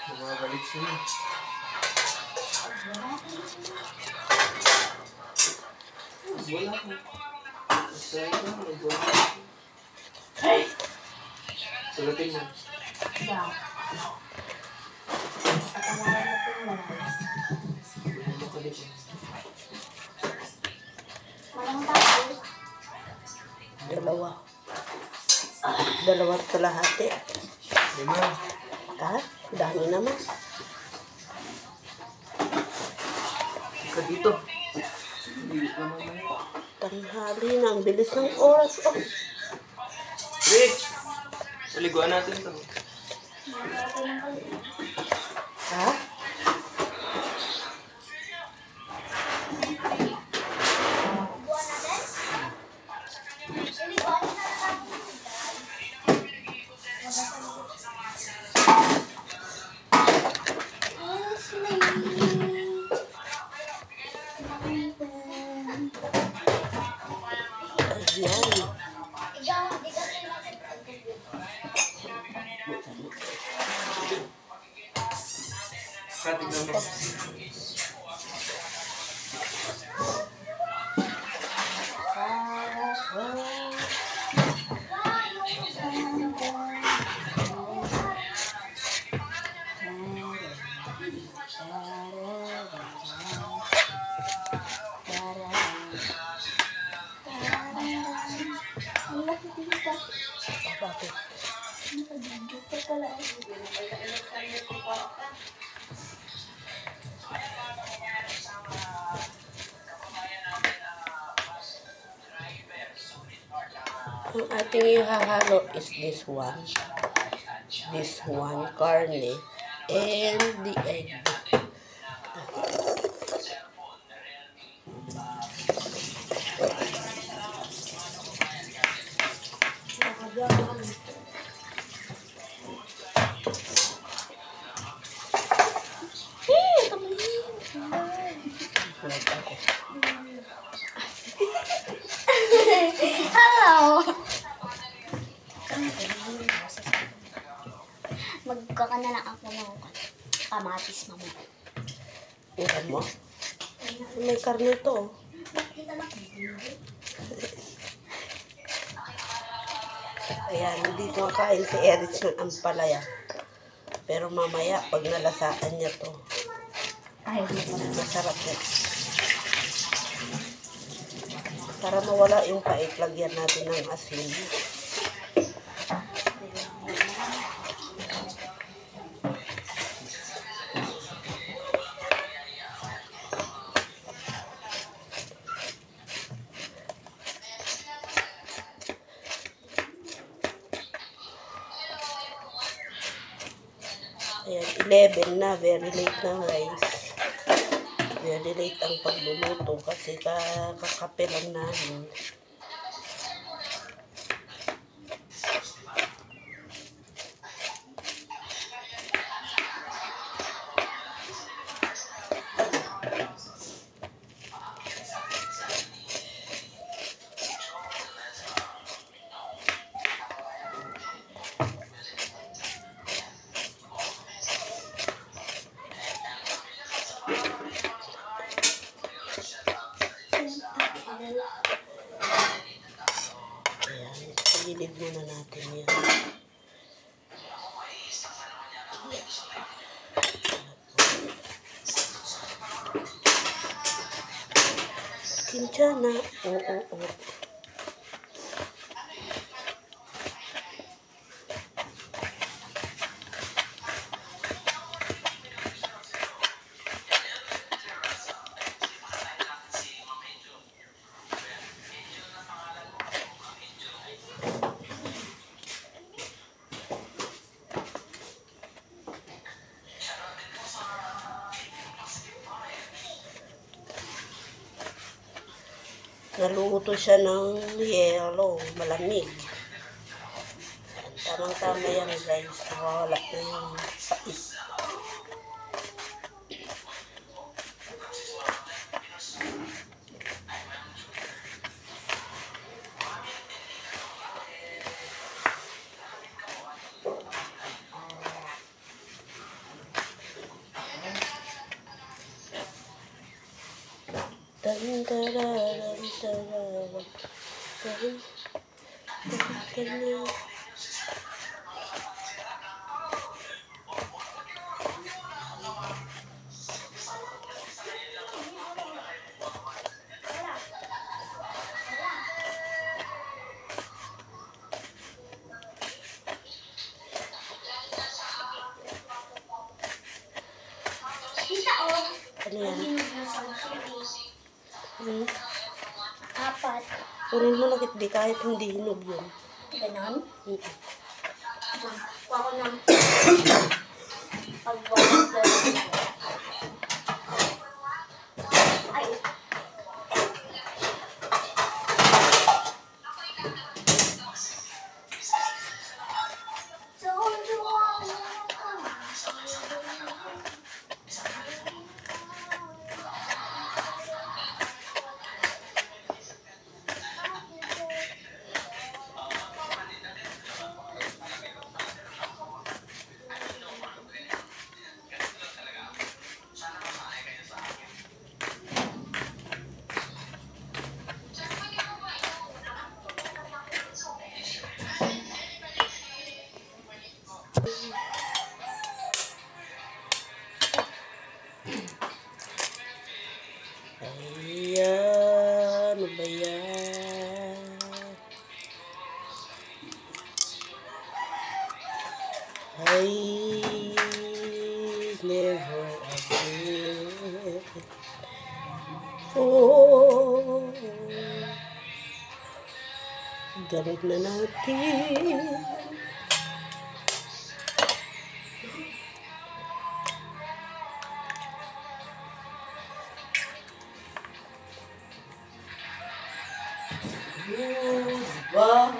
Bumabalik siya. Wala ko. Sa'yo ko, nagwala. Sulatin mo. Yeah. Patamaran na po yung malas. Ano ka dito? Walang tapo. Dalawa kalahati. Lima. Ha? Dami naman. Ka dito. Hindi naman na. Tanghali na. Ang bilis ng oras. Oh. Rick! Saliguan natin ito. Ha? Ayan. Katignan mo. Bakit? Ang ating ihahalo is this one carne, and the egg. Hello! Magkaka na lang ako ng kamatis mamaya. Ilan mo? May karne to. Ayan, hindi kumakain si Erich ng ampalaya. Pero mamaya, pag nalasaan niya to, masarap yan. Para mawala yung pait, lagyan natin ng asin. Ayan, 11 na. Very late na, guys. Very late ang pagluluto kasi kakape lang namin. Ayan, pagilid muna natin yan. Kinchana. Oo. Naluto siya ng yelo, malamig. Tamang-tama yan, guys. Nakawala na yung pait. Tantararam, tararam, taram, tantararam. Tita, oh. Ano yan? Naginig na sa TV. Hmm? 4. Kunin mo na di kahit hindi hinog yun. Ganon. Hmm. Kuha ko ng pag-walang ganon. Ay. Ayan, ano ba yan? I never again. Oh, galit na natin. Ba?